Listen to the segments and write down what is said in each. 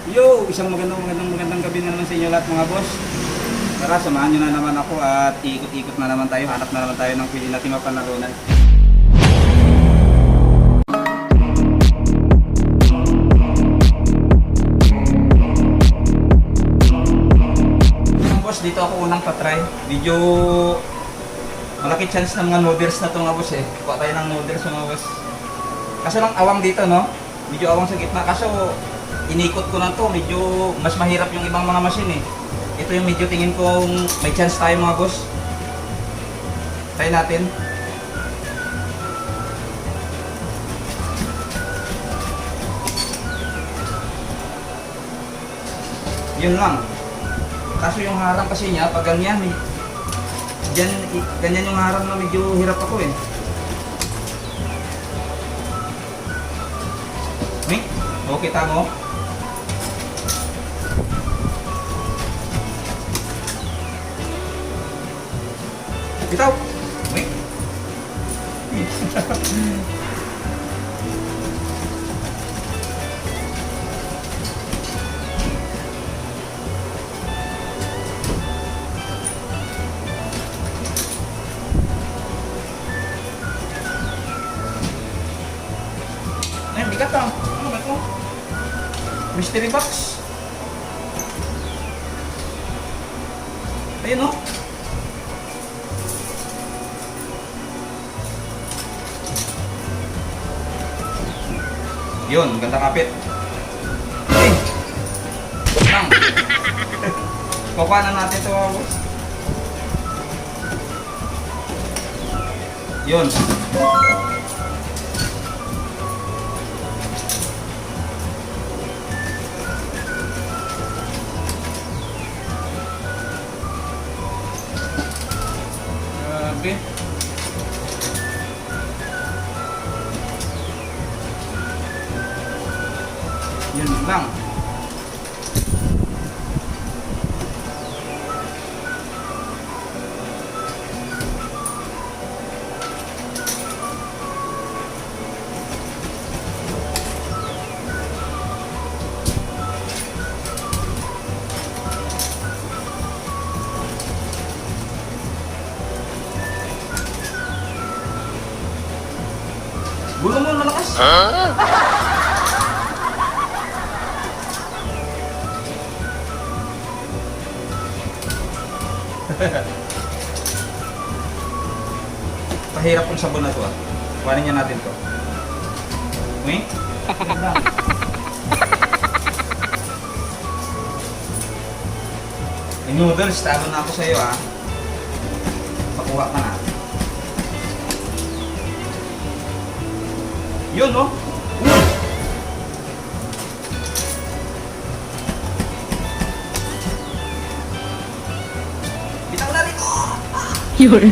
Yo, isang magandang gabi na naman sa inyo lahat mga boss. Tara, samahan nyo na naman ako at ikot-ikot na naman tayo. Hanap na naman tayo ng pwede natin mapanalunan. Boss, dito ako unang patry. Medyo malaki chance ng mga noodles na ito mga boss eh. Kuha tayo ng noodles mga boss. Kaso lang awang dito no. Medyo awang sa gitna. Kaso inikot ko na to. Medyo mas mahirap yung ibang mga machine eh. Ito yung medyo tingin kong may chance tayo mga boss. Try natin. Yun lang. Kaso yung harang kasi niya, pag ganyan eh. Ganyan yung harang na medyo hirap ako eh. Okay, tamo. Bitaw. Wait. Ay, bigat ah. Ano ba ito? Mystery box. Ayun oh. Yun, ganda kapit. Hey! Lang. Kukuha na natin ito. Yun. Grabe. Yun lang. Gulong mo malakas. Pahirap yung sabon na to ah. Kuhanin niya natin to. Okay? Yung noodles, talo na ako sa iyo ah. Pakuha ka na. Yun no? Bitaw na rin ko! Yun.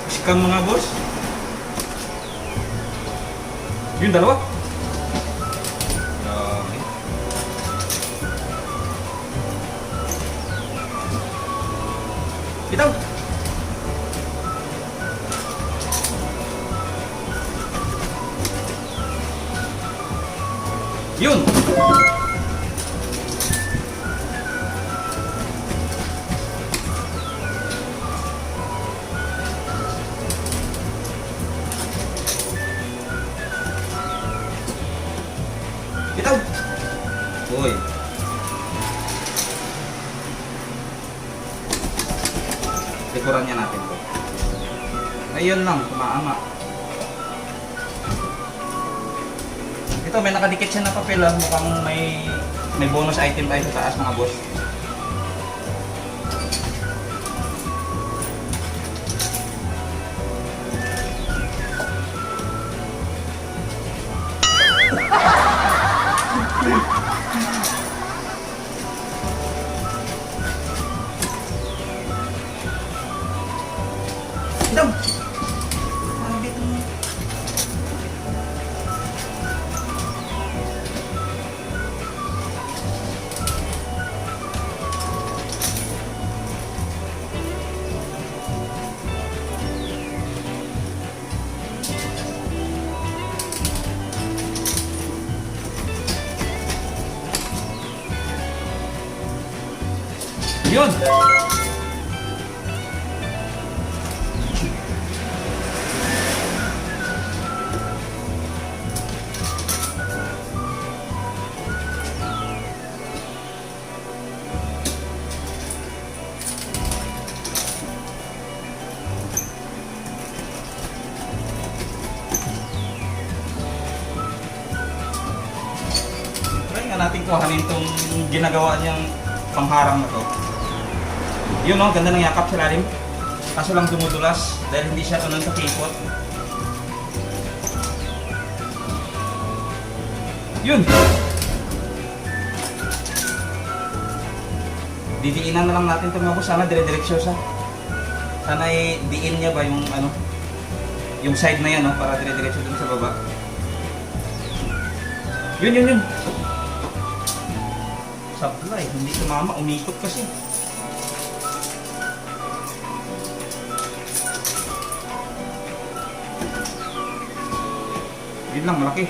Scam mga boss. Yung dalawa. Okay. Bitaw. Yun. Bitaw. Uy. Likuran niya natin to. Ayun lang, kumaama. Ito, may nakadikit siya na papel ah. Mukhang may bonus item tayo sa taas mga boss. Dam! Yun! Try nga natin kuhanin itong ginagawa niyang pangharang na to. Yun o, ganda ng yakap sa lalim. Kaso lang dumudulas dahil hindi siya tunan sa kipot. Yun! Didiinan na lang natin itong mga boss. Sana dire-direksyon siya. Sana diin niya ba yung ano, yung side na yan, no? Para dire-direksyon dun sa baba. Yun. Supply, hindi tumama, umikot kasi. Yun lang, malaki.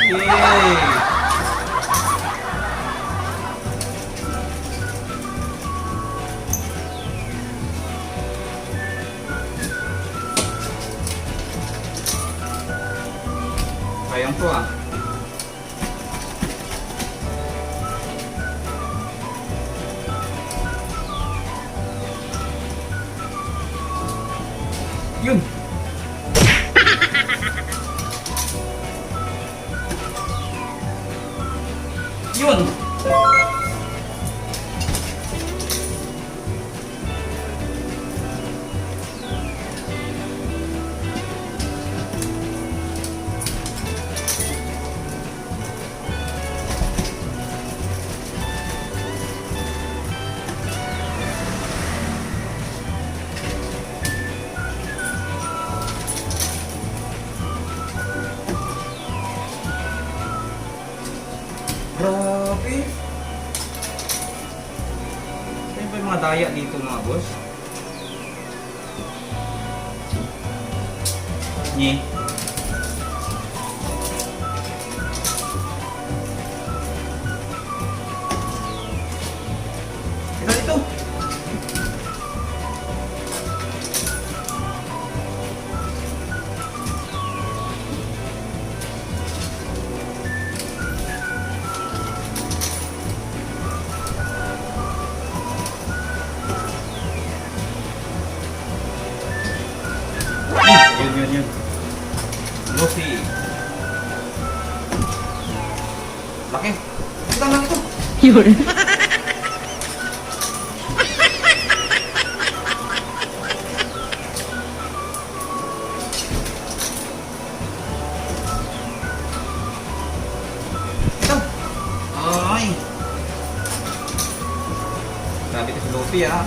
Yay! Sayang to ah. Yun! Yun! Grabe! Ano ba yung mga daya dito mga boss? Nye. Ito! Yun. Lucy. Laki. Ito lang ito. Yun. Ito. Ay. Grabe ito si Lucy ah.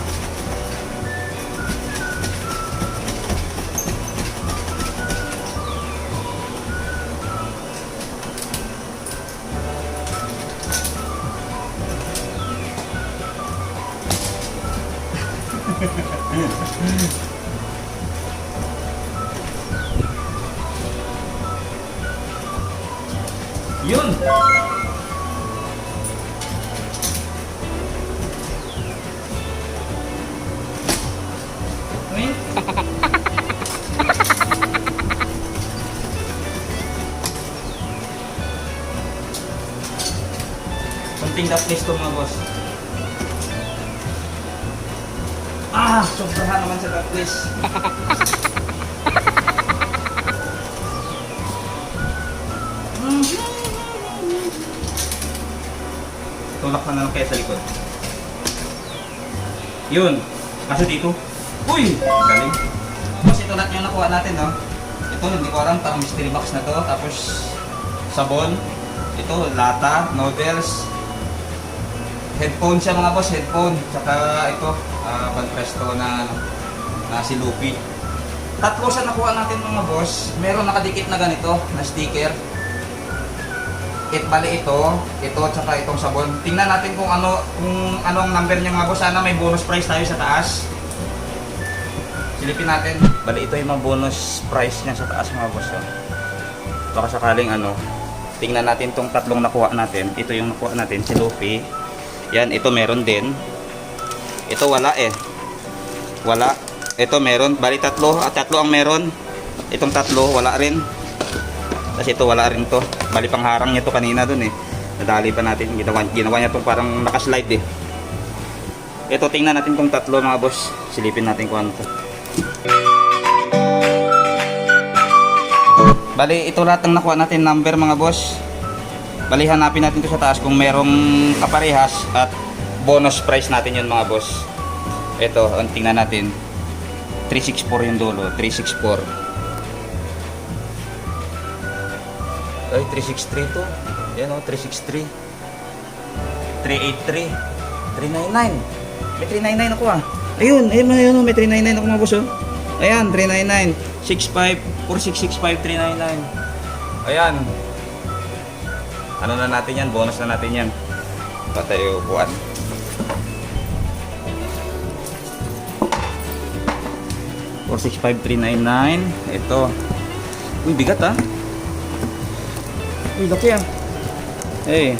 Yun! Ayun. Konting daplis to mga boss. Ah! Sobrahan naman sa daplis. Tulak na lang kaya sa likod. Yun. Kaso dito. Uy! Galing. Tapos ito lahat yung nakuha natin, no? Ito, hindi ko alam. Parang mystery box na to. Tapos, sabon. Ito, lata, noodles. Headphone siya mga boss, headphone. Tsaka ito, Banpresto na si Lupi. Tatlo siya nakuha natin mga boss. Meron nakadikit na ganito, na sticker. Bali ito, tsaka itong sabon. Tingnan natin kung anong number niya mga boss. Sana may bonus price tayo sa taas. Silipin natin. Bali ito yung mga bonus price niya sa taas mga boss. Baka sakaling tingnan natin tong tatlong nakuha natin. Ito yung nakuha natin, si Luffy. Yan, ito meron din. Ito wala eh. Wala. Ito meron. Bali tatlo. Tatlo ang meron. Itong tatlo, wala rin. Tapos ito, wala rin to. Bali pangharang niya to kanina dun eh. Nadali pa natin. Ginawa niya to parang nakaslide eh. Ito, tingnan natin tong tatlo mga boss. Silipin natin kung ano to. Bali, ito lahat ng nakuha natin number mga boss. Bali, hanapin natin ito sa taas kung merong kaparehas at bonus price natin yun mga boss. Ito, ang tingnan natin. 364 yung dulo. 364. Ay, 363 to. Yan o, 363. 383. 399. May 399 ako ah. Ayun, ayun, may 399 ako mga boss oh. Ayan, 399. 65, 4665, 399. Ayan. Ano na natin yan? Bonus na natin yan. Patay upuan. Or 65399. Ito. Uy, bigat ah. Uy, laki ah. Hey.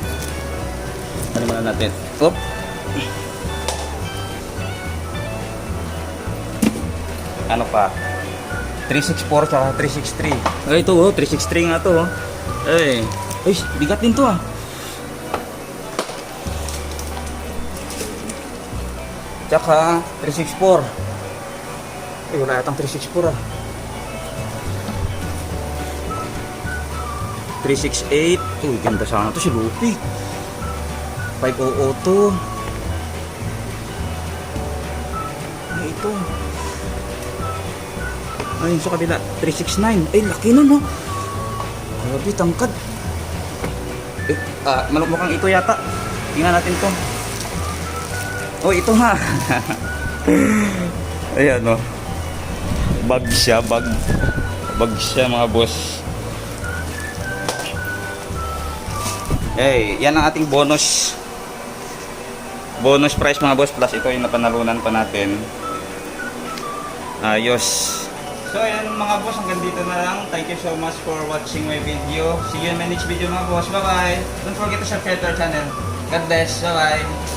Ano muna natin? Oop. Ano pa? 364 tsaka 363. Ay, ito oh, 363 nga to oh. Ay, bigat din to ah. Tsaka 364. Ay, wala yatang 364 ah. 368. Uy, ganda sana to si Lupi. 500 to. Ay, ito. Ay, sa kabila, 369. Ay, laki nun, no? Grabe, tangkad. Mukhang ito yata. Tingnan natin to. Oh, ito ha. Ayan, no? Bag siya, bag. Bag siya, mga boss. Hey, yan ang ating bonus. Bonus price, mga boss. Plus, ito yung napanalunan pa natin. Ayos. So ayan mga boss, hanggang dito na lang. Thank you so much for watching my video. See you in my next video mga boss. Bye bye. Don't forget to subscribe to our channel. God bless. Bye bye.